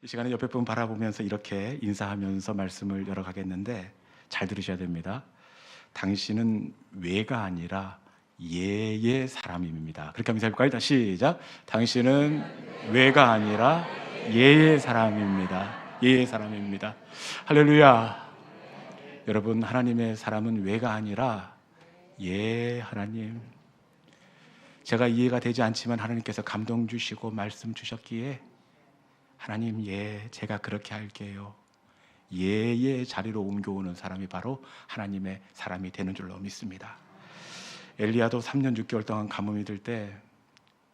이 시간에 옆에 분 바라보면서 이렇게 인사하면서 말씀을 열어가겠는데 잘 들으셔야 됩니다. 당신은 왜가 아니라 예의 사람입니다. 그렇게 하면 될까요? 자, 시작. 당신은 왜가 아니라 예의 사람입니다. 예의 사람입니다. 할렐루야. 여러분, 하나님의 사람은 왜가 아니라 하나님. 제가 이해가 되지 않지만 하나님께서 감동 주시고 말씀 주셨기에 하나님, 제가 그렇게 할게요. 예의 자리로 옮겨오는 사람이 바로 하나님의 사람이 되는 줄로 믿습니다. 엘리야도 3년 6개월 동안 가뭄이 들 때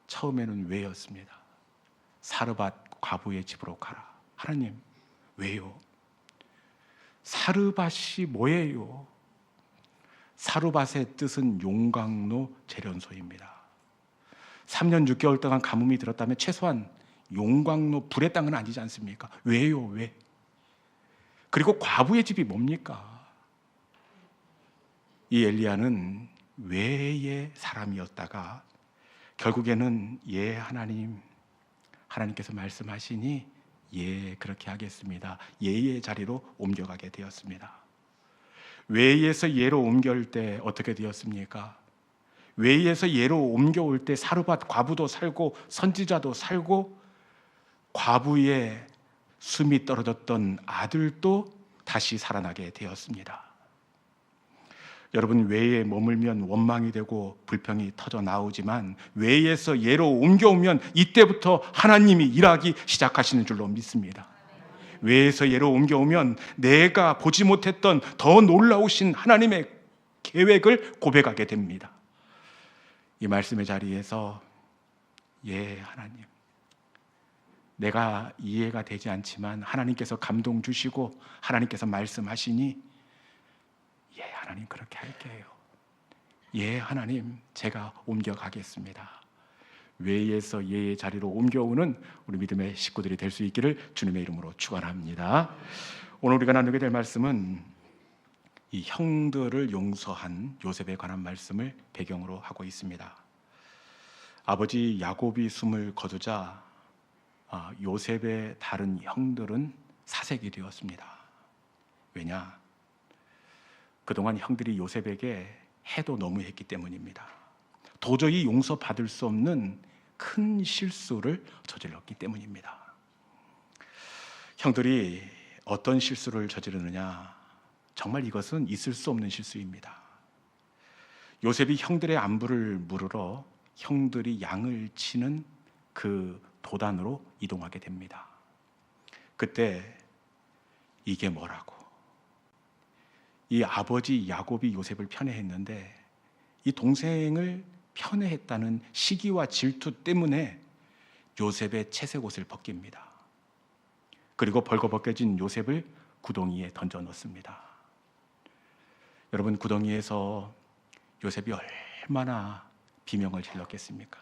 처음에는 왜였습니다. 사르밧 과부의 집으로 가라. 하나님, 왜요? 사르밧이 뭐예요? 사르밧의 뜻은 용광로 재련소입니다. 3년 6개월 동안 가뭄이 들었다면 최소한 용광로 불의 땅은 아니지 않습니까? 왜요? 왜? 그리고 과부의 집이 뭡니까? 이 엘리야는 왜의 사람이었다가 결국에는 하나님께서 말씀하시니 그렇게 하겠습니다. 예의 자리로 옮겨가게 되었습니다. 왜에서 예로 옮겨올 때 어떻게 되었습니까? 왜에서 예로 옮겨올 때 사르밧 과부도 살고 선지자도 살고 과부의 숨이 떨어졌던 아들도 다시 살아나게 되었습니다. 여러분, 외에 머물면 원망이 되고 불평이 터져 나오지만 외에서 예로 옮겨오면 이때부터 하나님이 일하기 시작하시는 줄로 믿습니다. 외에서 예로 옮겨오면 내가 보지 못했던 더 놀라우신 하나님의 계획을 고백하게 됩니다. 이 말씀의 자리에서 하나님, 내가 이해가 되지 않지만 하나님께서 감동 주시고 하나님께서 말씀하시니 하나님 그렇게 할게요. 하나님, 제가 옮겨가겠습니다. 외에서 예의 자리로 옮겨오는 우리 믿음의 식구들이 될 수 있기를 주님의 이름으로 축원합니다. 오늘 우리가 나누게 될 말씀은 이 형들을 용서한 요셉에 관한 말씀을 배경으로 하고 있습니다. 아버지 야곱이 숨을 거두자 요셉의 다른 형들은 사색이 되었습니다. 왜냐? 그동안 형들이 요셉에게 해도 너무했기 때문입니다. 도저히 용서받을 수 없는 큰 실수를 저질렀기 때문입니다. 형들이 어떤 실수를 저지르느냐? 정말 이것은 있을 수 없는 실수입니다. 요셉이 형들의 안부를 물으러 형들이 양을 치는 그 도단으로 이동하게 됩니다. 그때 이게 뭐라고? 이 아버지 야곱이 요셉을 편애했는데 이 동생을 편애했다는 시기와 질투 때문에 요셉의 채색 옷을 벗깁니다. 그리고 벌거벗겨진 요셉을 구덩이에 던져 넣습니다. 여러분, 구덩이에서 요셉이 얼마나 비명을 질렀겠습니까?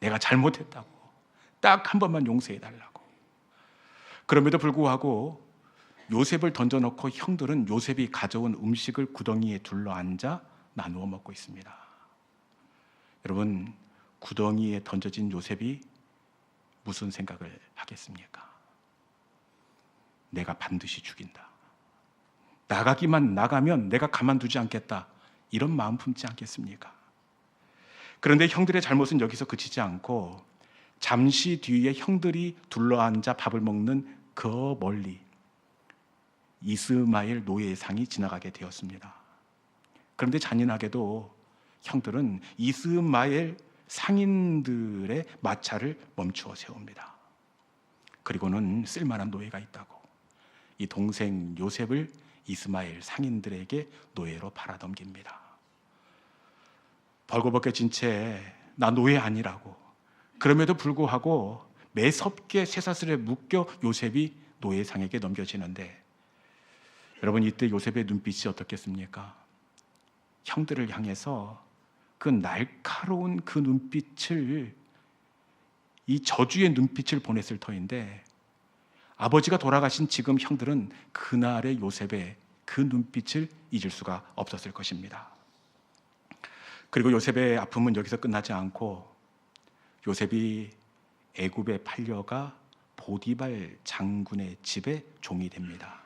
내가 잘못했다고, 딱 한 번만 용서해달라고. 그럼에도 불구하고 요셉을 던져놓고 형들은 요셉이 가져온 음식을 구덩이에 둘러앉아 나누어 먹고 있습니다. 여러분, 구덩이에 던져진 요셉이 무슨 생각을 하겠습니까? 내가 반드시 죽인다. 나가면 내가 가만두지 않겠다. 이런 마음 품지 않겠습니까? 그런데 형들의 잘못은 여기서 그치지 않고 잠시 뒤에 형들이 둘러앉아 밥을 먹는 그 멀리 이스마엘 노예의 상이 지나가게 되었습니다. 그런데 잔인하게도 형들은 이스마엘 상인들의 마차를 멈추어 세웁니다. 그리고는 쓸만한 노예가 있다고 이 동생 요셉을 이스마엘 상인들에게 노예로 팔아넘깁니다. 벌거벗겨진 채 나 노예 아니라고. 그럼에도 불구하고 매섭게 쇠사슬에 묶여 요셉이 노예상에게 넘겨지는데 여러분, 이때 요셉의 눈빛이 어떻겠습니까? 형들을 향해서 그 날카로운 그 눈빛을, 이 저주의 눈빛을 보냈을 터인데 아버지가 돌아가신 지금 형들은 그날의 요셉의 그 눈빛을 잊을 수가 없었을 것입니다. 그리고 요셉의 아픔은 여기서 끝나지 않고 요셉이 애굽에 팔려가 보디발 장군의 집에 종이 됩니다.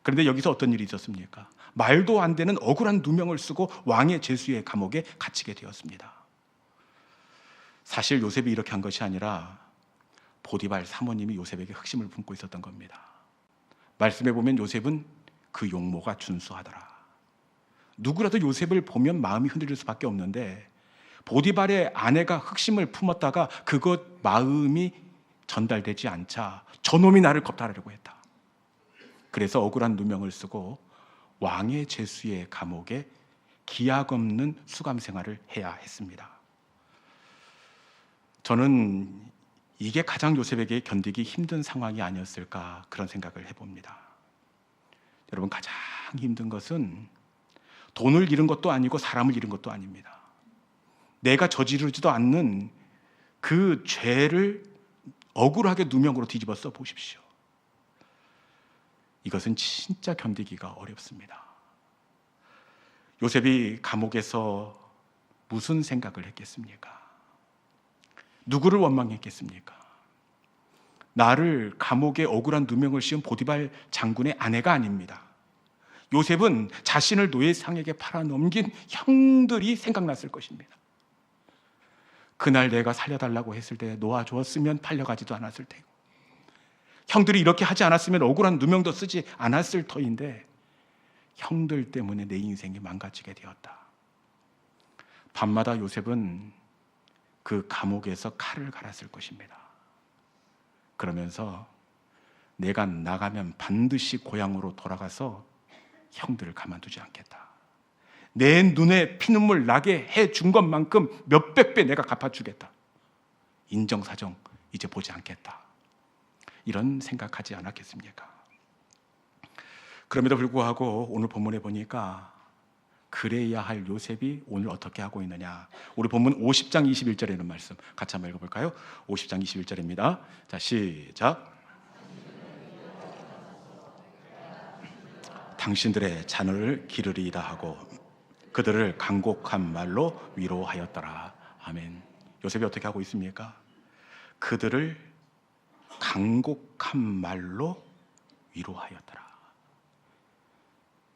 그런데 여기서 어떤 일이 있었습니까? 말도 안 되는 억울한 누명을 쓰고 왕의 제수의 감옥에 갇히게 되었습니다. 사실 요셉이 이렇게 한 것이 아니라 보디발 사모님이 요셉에게 흑심을 품고 있었던 겁니다. 말씀해 보면 요셉은 그 용모가 준수하더라. 누구라도 요셉을 보면 마음이 흔들릴 수밖에 없는데 보디발의 아내가 흑심을 품었다가 그것 마음이 전달되지 않자 저놈이 나를 겁탈하려고 했다. 그래서 억울한 누명을 쓰고 왕의 제수의 감옥에 기약 없는 수감 생활을 해야 했습니다. 저는 이게 가장 요셉에게 견디기 힘든 상황이 아니었을까 그런 생각을 해봅니다. 여러분, 가장 힘든 것은 돈을 잃은 것도 아니고 사람을 잃은 것도 아닙니다. 내가 저지르지도 않는 그 죄를 억울하게 누명으로 뒤집어 써 보십시오. 이것은 진짜 견디기가 어렵습니다. 요셉이 감옥에서 무슨 생각을 했겠습니까? 누구를 원망했겠습니까? 나를 감옥에 억울한 누명을 씌운 보디발 장군의 아내가 아닙니다. 요셉은 자신을 노예상에게 팔아넘긴 형들이 생각났을 것입니다. 그날 내가 살려달라고 했을 때 놓아주었으면 팔려가지도 않았을 테고, 형들이 이렇게 하지 않았으면 억울한 누명도 쓰지 않았을 터인데 형들 때문에 내 인생이 망가지게 되었다. 밤마다 요셉은 그 감옥에서 칼을 갈았을 것입니다. 그러면서 내가 나가면 반드시 고향으로 돌아가서 형들을 가만두지 않겠다. 내 눈에 피눈물 나게 해준 것만큼 몇백 배 내가 갚아주겠다. 인정사정 이제 보지 않겠다. 이런 생각하지 않았겠습니까? 그럼에도 불구하고 오늘 본문에 보니까 그래야 할 요셉이 오늘 어떻게 하고 있느냐. 우리 본문 50장 21절에 있는 말씀 같이 한번 읽어볼까요? 50장 21절입니다. 자, 시작. 당신들의 자녀를 기르리이다 하고 그들을 간곡한 말로 위로하였더라. 아멘. 요셉이 어떻게 하고 있습니까? 그들을 간곡한 말로 위로하였더라.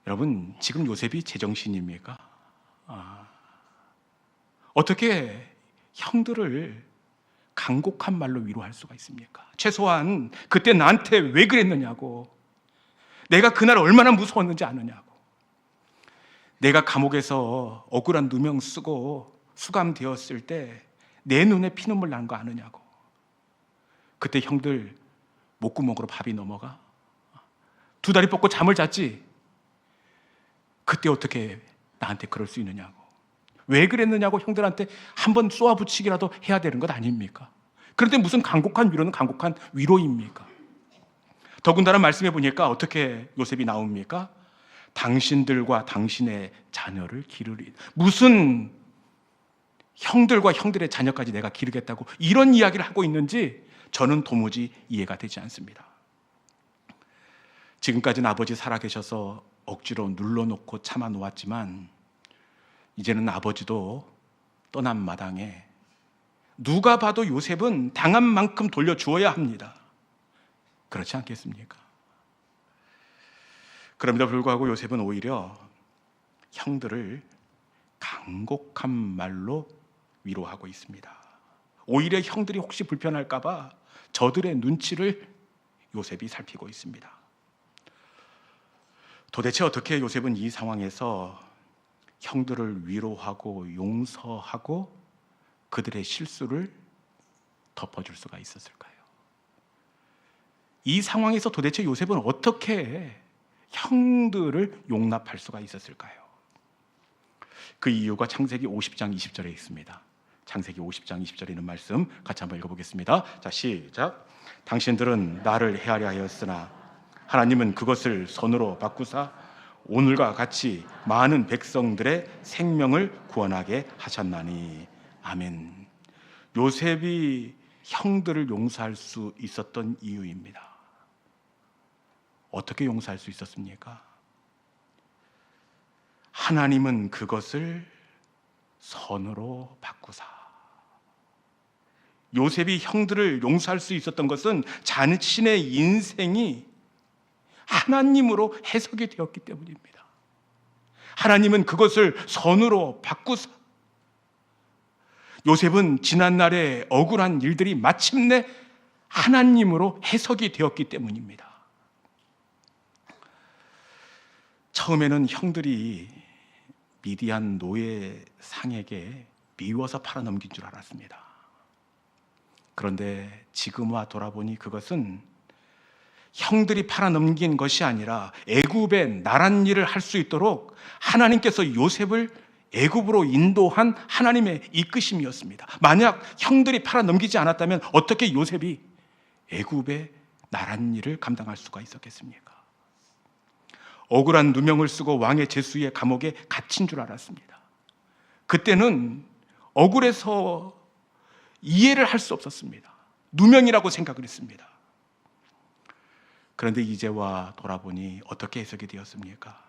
여러분, 지금 요셉이 제정신입니까? 어떻게 형들을 간곡한 말로 위로할 수가 있습니까? 최소한 그때 나한테 왜 그랬느냐고, 내가 그날 얼마나 무서웠는지 아느냐고, 내가 감옥에서 억울한 누명 쓰고 수감되었을 때 내 눈에 피눈물 난 거 아느냐고, 그때 형들 목구멍으로 밥이 넘어가? 두 다리 뻗고 잠을 잤지? 그때 어떻게 나한테 그럴 수 있느냐고, 왜 그랬느냐고 형들한테 한번 쏘아붙이기라도 해야 되는 것 아닙니까? 그런데 무슨 간곡한 위로는 간곡한 위로입니까? 더군다나 말씀해 보니까 어떻게 요셉이 나옵니까? 당신들과 당신의 자녀를 기르리. 무슨 형들과 형들의 자녀까지 내가 기르겠다고 이런 이야기를 하고 있는지 저는 도무지 이해가 되지 않습니다. 지금까지는 아버지 살아계셔서 억지로 눌러놓고 참아놓았지만 이제는 아버지도 떠난 마당에 누가 봐도 요셉은 당한 만큼 돌려주어야 합니다. 그렇지 않겠습니까? 그럼에도 불구하고 요셉은 오히려 형들을 간곡한 말로 위로하고 있습니다. 오히려 형들이 혹시 불편할까 봐 저들의 눈치를 요셉이 살피고 있습니다. 도대체 어떻게 요셉은 이 상황에서 형들을 위로하고 용서하고 그들의 실수를 덮어줄 수가 있었을까요? 이 상황에서 도대체 요셉은 어떻게 형들을 용납할 수가 있었을까요? 그 이유가 창세기 50장 20절에 있습니다. 창세기 50장 20절에 있는 말씀 같이 한번 읽어보겠습니다. 자, 시작. 당신들은 나를 헤아려 하였으나 하나님은 그것을 선으로 바꾸사 오늘과 같이 많은 백성들의 생명을 구원하게 하셨나니. 아멘. 요셉이 형들을 용서할 수 있었던 이유입니다. 어떻게 용서할 수 있었습니까? 하나님은 그것을 선으로 바꾸사. 요셉이 형들을 용서할 수 있었던 것은 자신의 인생이 하나님으로 해석이 되었기 때문입니다. 하나님은 그것을 선으로 바꾸사 요셉은 지난날의 억울한 일들이 마침내 하나님으로 해석이 되었기 때문입니다. 처음에는 형들이 미디안 노예 상에게 미워서 팔아넘긴 줄 알았습니다. 그런데 지금 와 돌아보니 그것은 형들이 팔아넘긴 것이 아니라 애굽의 나란 일을 할 수 있도록 하나님께서 요셉을 애굽으로 인도한 하나님의 이끄심이었습니다. 만약 형들이 팔아넘기지 않았다면 어떻게 요셉이 애굽의 나란 일을 감당할 수가 있었겠습니까? 억울한 누명을 쓰고 왕의 제수의 감옥에 갇힌 줄 알았습니다. 그때는 억울해서 이해를 할 수 없었습니다. 누명이라고 생각을 했습니다. 그런데 이제와 돌아보니 어떻게 해석이 되었습니까?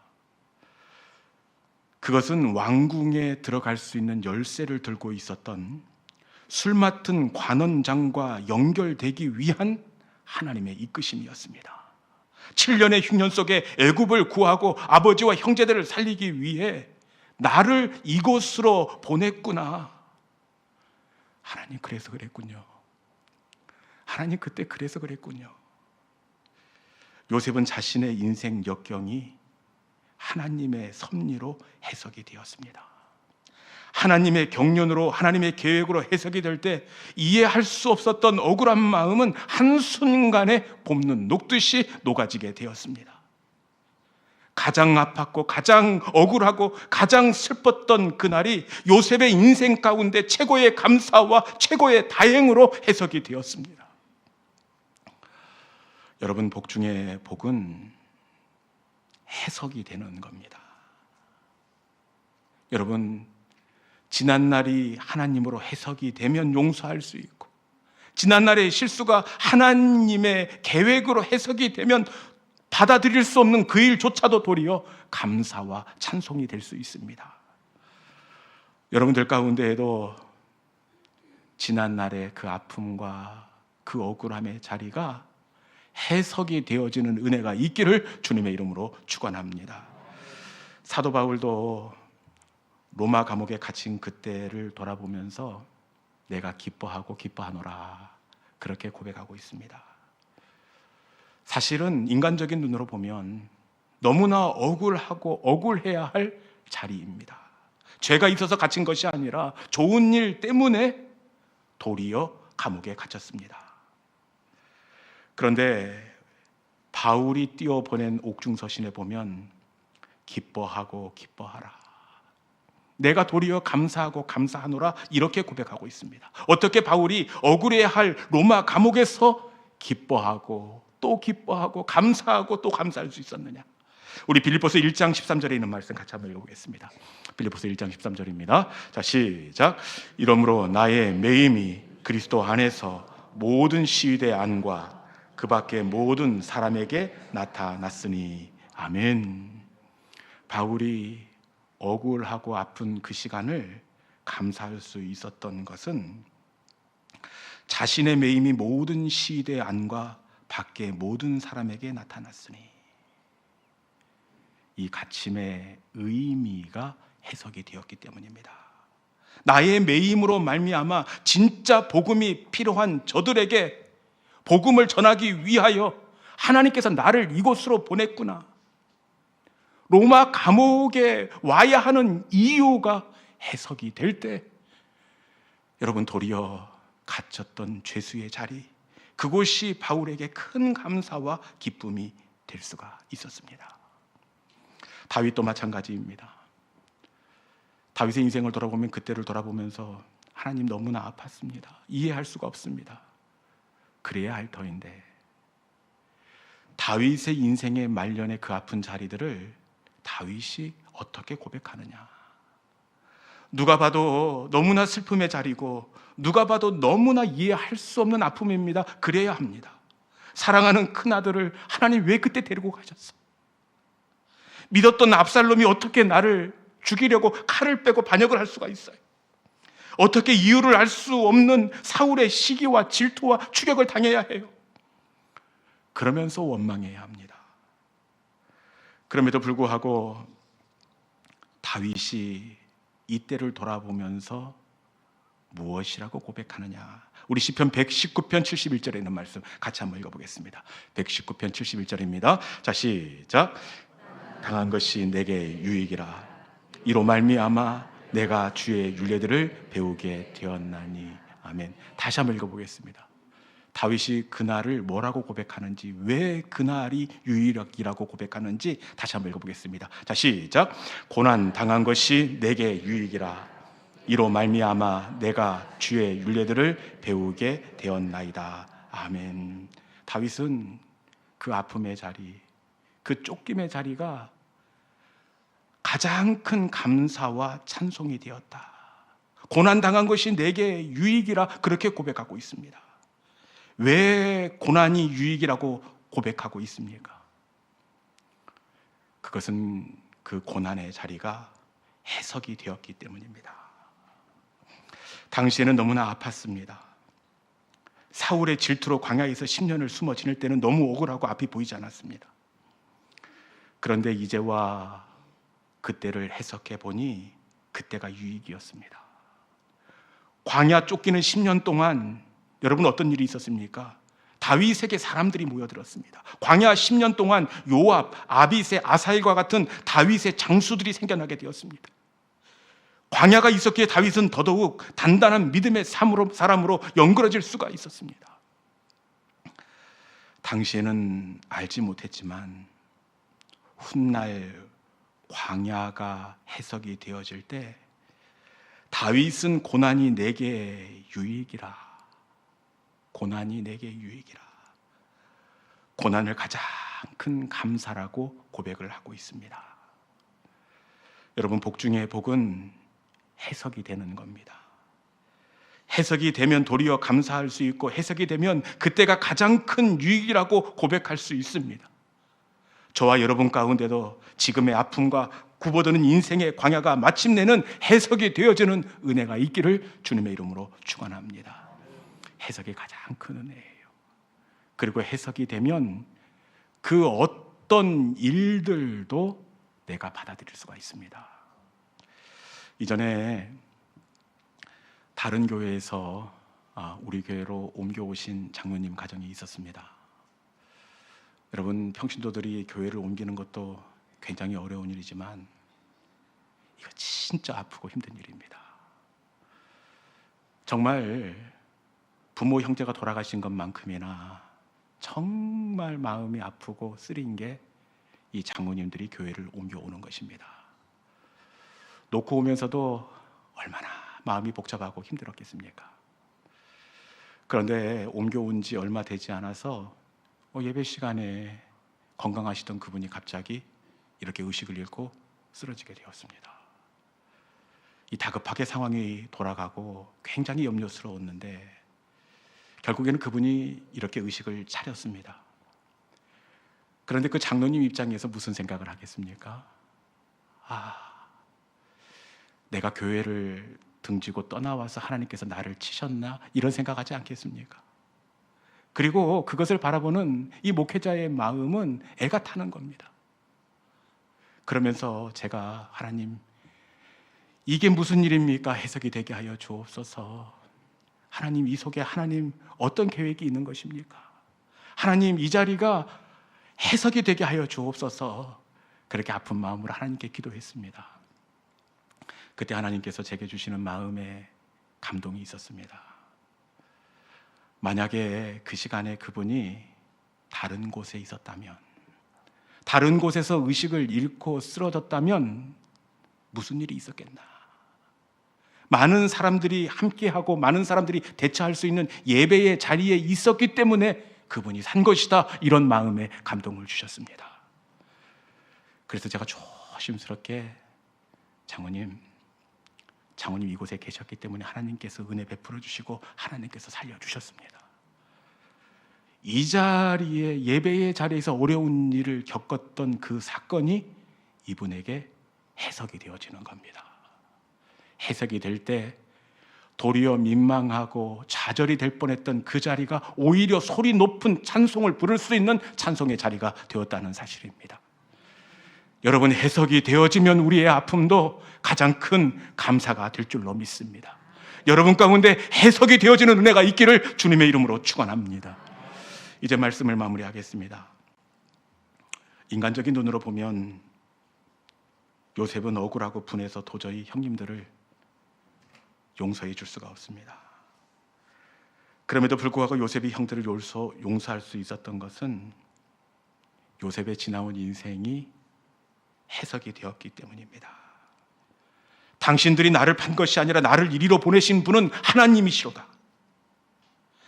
그것은 왕궁에 들어갈 수 있는 열쇠를 들고 있었던 술 맡은 관원장과 연결되기 위한 하나님의 이끄심이었습니다. 7년의 흉년 속에 애굽을 구하고 아버지와 형제들을 살리기 위해 나를 이곳으로 보냈구나. 하나님 그래서 그랬군요. 하나님 그때 그래서 그랬군요. 요셉은 자신의 인생 역경이 하나님의 섭리로 해석이 되었습니다. 하나님의 경륜으로, 하나님의 계획으로 해석이 될 때 이해할 수 없었던 억울한 마음은 한순간에 봄눈 녹듯이 녹아지게 되었습니다. 가장 아팠고 가장 억울하고 가장 슬펐던 그날이 요셉의 인생 가운데 최고의 감사와 최고의 다행으로 해석이 되었습니다. 여러분, 복 중에 복은 해석이 되는 겁니다. 여러분, 지난날이 하나님으로 해석이 되면 용서할 수 있고, 지난날의 실수가 하나님의 계획으로 해석이 되면 받아들일 수 없는 그 일조차도 도리어 감사와 찬송이 될 수 있습니다. 여러분들 가운데에도 지난날의 그 아픔과 그 억울함의 자리가 해석이 되어지는 은혜가 있기를 주님의 이름으로 축원합니다. 사도 바울도 로마 감옥에 갇힌 그때를 돌아보면서 내가 기뻐하고 기뻐하노라 그렇게 고백하고 있습니다. 사실은 인간적인 눈으로 보면 너무나 억울하고 억울해야 할 자리입니다. 죄가 있어서 갇힌 것이 아니라 좋은 일 때문에 도리어 감옥에 갇혔습니다. 그런데 바울이 띄워보낸 옥중서신에 보면 기뻐하고 기뻐하라, 내가 도리어 감사하고 감사하노라 이렇게 고백하고 있습니다. 어떻게 바울이 억울해할 로마 감옥에서 기뻐하고 또 기뻐하고 감사하고 또 감사할 수 있었느냐? 우리 빌립보서 1장 13절에 있는 말씀 같이 한번 읽어보겠습니다. 빌립보서 1장 13절입니다. 자, 시작. 이러므로 나의 매임이 그리스도 안에서 모든 시위대 안과 그 밖의 모든 사람에게 나타났으니 아멘. 바울이 억울하고 아픈 그 시간을 감사할 수 있었던 것은 자신의 매임이 모든 시대 안과 밖의 모든 사람에게 나타났으니, 이 갇힘의 의미가 해석이 되었기 때문입니다. 나의 매임으로 말미암아 진짜 복음이 필요한 저들에게 복음을 전하기 위하여 하나님께서 나를 이곳으로 보냈구나. 로마 감옥에 와야 하는 이유가 해석이 될 때, 여러분, 도리어 갇혔던 죄수의 자리, 그곳이 바울에게 큰 감사와 기쁨이 될 수가 있었습니다. 다윗도 마찬가지입니다. 다윗의 인생을 돌아보면 그때를 돌아보면서 하나님 너무나 아팠습니다. 이해할 수가 없습니다. 그래야 할 터인데 다윗의 인생의 말년의 그 아픈 자리들을 다윗이 어떻게 고백하느냐? 누가 봐도 너무나 슬픔의 자리고 누가 봐도 너무나 이해할 수 없는 아픔입니다. 그래야 합니다. 사랑하는 큰아들을 하나님 왜 그때 데리고 가셨어? 믿었던 압살롬이 어떻게 나를 죽이려고 칼을 빼고 반역을 할 수가 있어요? 어떻게 이유를 알 수 없는 사울의 시기와 질투와 추격을 당해야 해요? 그러면서 원망해야 합니다. 그럼에도 불구하고 다윗이 이때를 돌아보면서 무엇이라고 고백하느냐? 우리 시편 119편 71절에 있는 말씀 같이 한번 읽어보겠습니다. 119편 71절입니다. 자, 시작. 당한 것이 내게 유익이라. 이로 말미암아 내가 주의 율례들을 배우게 되었나니. 아멘. 다시 한번 읽어보겠습니다. 다윗이 그날을 뭐라고 고백하는지, 왜 그날이 유익이라고 고백하는지 다시 한번 읽어보겠습니다. 자, 시작. 고난 당한 것이 내게 유익이라. 이로 말미암아 내가 주의 율례들을 배우게 되었나이다. 아멘. 다윗은 그 아픔의 자리, 그 쫓김의 자리가 가장 큰 감사와 찬송이 되었다. 고난당한 것이 내게 유익이라 그렇게 고백하고 있습니다. 왜 고난이 유익이라고 고백하고 있습니까? 그것은 그 고난의 자리가 해석이 되었기 때문입니다. 당시에는 너무나 아팠습니다. 사울의 질투로 광야에서 10년을 숨어 지낼 때는 너무 억울하고 앞이 보이지 않았습니다. 그런데 이제와 그때를 해석해 보니 그때가 유익이었습니다. 광야 쫓기는 10년 동안 여러분 어떤 일이 있었습니까? 다윗에게 사람들이 모여들었습니다. 광야 10년 동안 요압, 아비새, 아사엘과 같은 다윗의 장수들이 생겨나게 되었습니다. 광야가 있었기에 다윗은 더더욱 단단한 믿음의 사람으로 연결해질 수가 있었습니다. 당시에는 알지 못했지만 훗날 광야가 해석이 되어질 때 다윗은 고난이 내게 유익이라. 고난이 내게 유익이라. 고난을 가장 큰 감사라고 고백을 하고 있습니다. 여러분, 복 중에 복은 해석이 되는 겁니다. 해석이 되면 도리어 감사할 수 있고, 해석이 되면 그때가 가장 큰 유익이라고 고백할 수 있습니다. 저와 여러분 가운데도 지금의 아픔과 굽어드는 인생의 광야가 마침내는 해석이 되어지는 은혜가 있기를 주님의 이름으로 축원합니다. 해석이 가장 큰 은혜예요. 그리고 해석이 되면 그 어떤 일들도 내가 받아들일 수가 있습니다. 이전에 다른 교회에서 우리 교회로 옮겨오신 장로님 가정이 있었습니다. 여러분, 평신도들이 교회를 옮기는 것도 굉장히 어려운 일이지만 이거 진짜 아프고 힘든 일입니다. 정말 부모 형제가 돌아가신 것만큼이나 정말 마음이 아프고 쓰린 게 이 장로님들이 교회를 옮겨오는 것입니다. 놓고 오면서도 얼마나 마음이 복잡하고 힘들었겠습니까? 그런데 옮겨온 지 얼마 되지 않아서 예배 시간에 건강하시던 그분이 갑자기 이렇게 의식을 잃고 쓰러지게 되었습니다. 이 다급하게 상황이 돌아가고 굉장히 염려스러웠는데 결국에는 그분이 이렇게 의식을 차렸습니다. 그런데 그 장로님 입장에서 무슨 생각을 하겠습니까? 내가 교회를 등지고 떠나와서 하나님께서 나를 치셨나? 이런 생각하지 않겠습니까? 그리고 그것을 바라보는 이 목회자의 마음은 애가 타는 겁니다. 그러면서 제가 하나님, 이게 무슨 일입니까? 해석이 되게 하여 주옵소서. 하나님, 이 속에 하나님 어떤 계획이 있는 것입니까? 하나님, 이 자리가 해석이 되게 하여 주옵소서. 그렇게 아픈 마음으로 하나님께 기도했습니다. 그때 하나님께서 제게 주시는 마음에 감동이 있었습니다. 만약에 그 시간에 그분이 다른 곳에 있었다면, 다른 곳에서 의식을 잃고 쓰러졌다면 무슨 일이 있었겠나? 많은 사람들이 함께하고 많은 사람들이 대처할 수 있는 예배의 자리에 있었기 때문에 그분이 산 것이다, 이런 마음에 감동을 주셨습니다. 그래서 제가 조심스럽게 장모님 이곳에 계셨기 때문에 하나님께서 은혜 베풀어 주시고 하나님께서 살려주셨습니다. 이 자리에, 예배의 자리에서 어려운 일을 겪었던 그 사건이 이분에게 해석이 되어지는 겁니다. 해석이 될 때 도리어 민망하고 좌절이 될 뻔했던 그 자리가 오히려 소리 높은 찬송을 부를 수 있는 찬송의 자리가 되었다는 사실입니다. 여러분, 해석이 되어지면 우리의 아픔도 가장 큰 감사가 될 줄로 믿습니다. 여러분 가운데 해석이 되어지는 은혜가 있기를 주님의 이름으로 축원합니다. 이제 말씀을 마무리하겠습니다. 인간적인 눈으로 보면 요셉은 억울하고 분해서 도저히 형님들을 용서해 줄 수가 없습니다. 그럼에도 불구하고 요셉이 형들을 용서할 수 있었던 것은 요셉의 지나온 인생이 해석이 되었기 때문입니다. 당신들이 나를 판 것이 아니라 나를 이리로 보내신 분은 하나님이시로다.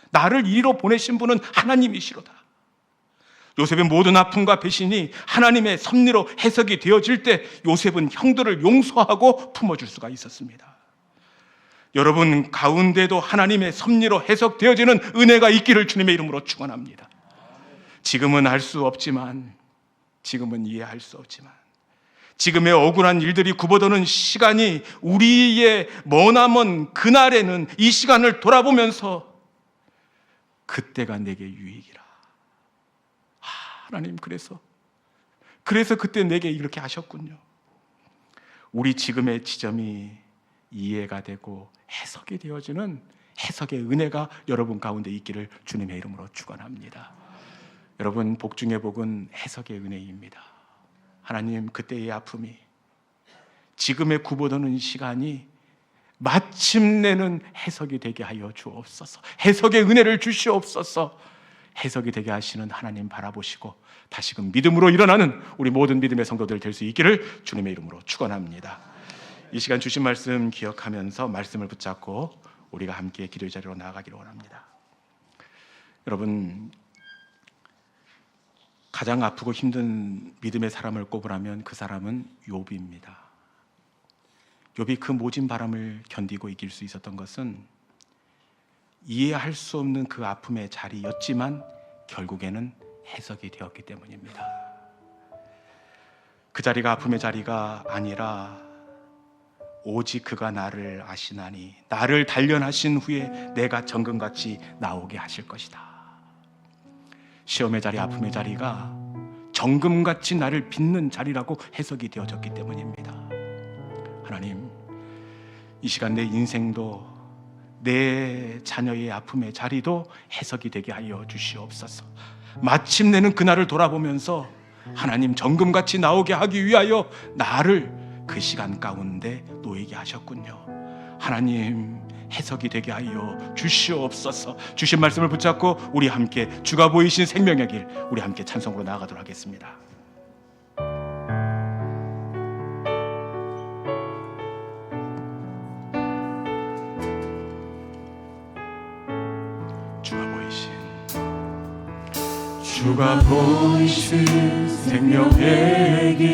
나를 이리로 보내신 분은 하나님이시로다. 요셉의 모든 아픔과 배신이 하나님의 섭리로 해석이 되어질 때 요셉은 형들을 용서하고 품어줄 수가 있었습니다. 여러분 가운데도 하나님의 섭리로 해석되어지는 은혜가 있기를 주님의 이름으로 축원합니다. 지금은 알 수 없지만, 지금은 이해할 수 없지만, 지금의 억울한 일들이 굽어도는 시간이 우리의 머나먼 그날에는 이 시간을 돌아보면서 그때가 내게 유익이라. 하나님, 그래서 그때 내게 이렇게 하셨군요. 우리 지금의 지점이 이해가 되고 해석이 되어지는 해석의 은혜가 여러분 가운데 있기를 주님의 이름으로 축원합니다. 여러분, 복 중의 복은 해석의 은혜입니다. 하나님, 그때의 아픔이, 지금의 굽어도는 시간이 마침내는 해석이 되게 하여 주옵소서. 해석의 은혜를 주시옵소서. 해석이 되게 하시는 하나님 바라보시고 다시금 믿음으로 일어나는 우리 모든 믿음의 성도들 될 수 있기를 주님의 이름으로 축원합니다. 이 시간 주신 말씀 기억하면서 말씀을 붙잡고 우리가 함께 기도의 자리로 나아가기를 원합니다. 여러분, 가장 아프고 힘든 믿음의 사람을 꼽으라면 그 사람은 욥입니다. 욥이 그 모진 바람을 견디고 이길 수 있었던 것은 이해할 수 없는 그 아픔의 자리였지만 결국에는 해석이 되었기 때문입니다. 그 자리가 아픔의 자리가 아니라 오직 그가 나를 아시나니 나를 단련하신 후에 내가 정금같이 나오게 하실 것이다. 시험의 자리, 아픔의 자리가 정금같이 나를 빚는 자리라고 해석이 되어졌기 때문입니다. 하나님, 이 시간 내 인생도 내 자녀의 아픔의 자리도 해석이 되게 하여 주시옵소서. 마침내는 그날을 돌아보면서 하나님 정금같이 나오게 하기 위하여 나를 그 시간 가운데 놓이게 하셨군요. 하나님, 해석이 되게 하여 주시옵소서. 주신 말씀을 붙잡고 우리 함께 주가 보이신 생명의 길, 우리 함께 찬송으로 나아가도록 하겠습니다. 주가 보이신 생명의 길,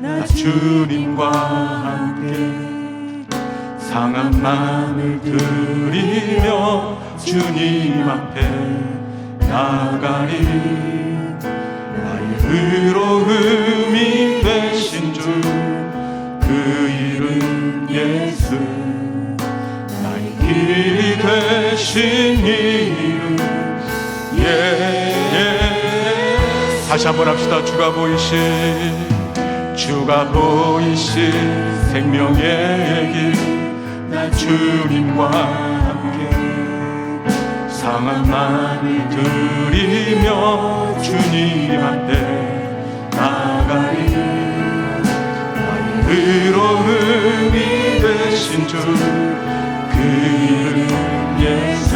나 주님과 함께 상한 마음을 드리며 주님 앞에 나가리. 나의 의로움이 되신 주, 그 이름 예수. 나의 길이 되신 이름 다시 한번 합시다. 주가 보이신 생명의 길, 나 주님과 함께 상한 마음을 드리며 주님 앞에 나가리. 나의 의로움이 되신 주, 그 이름 예수.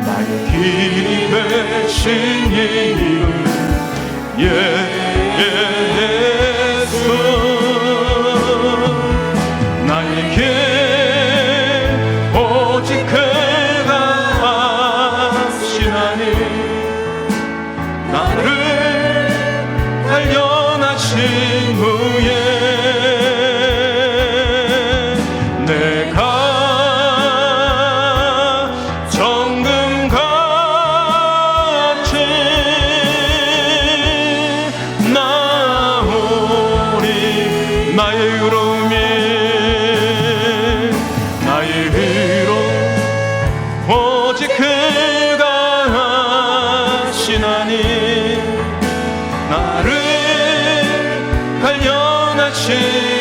나의 길이 되신 이름 예수. 나에게 오직 그가 하시나니 나를 단련하신 후에 내가 정금같이 나를 발견하신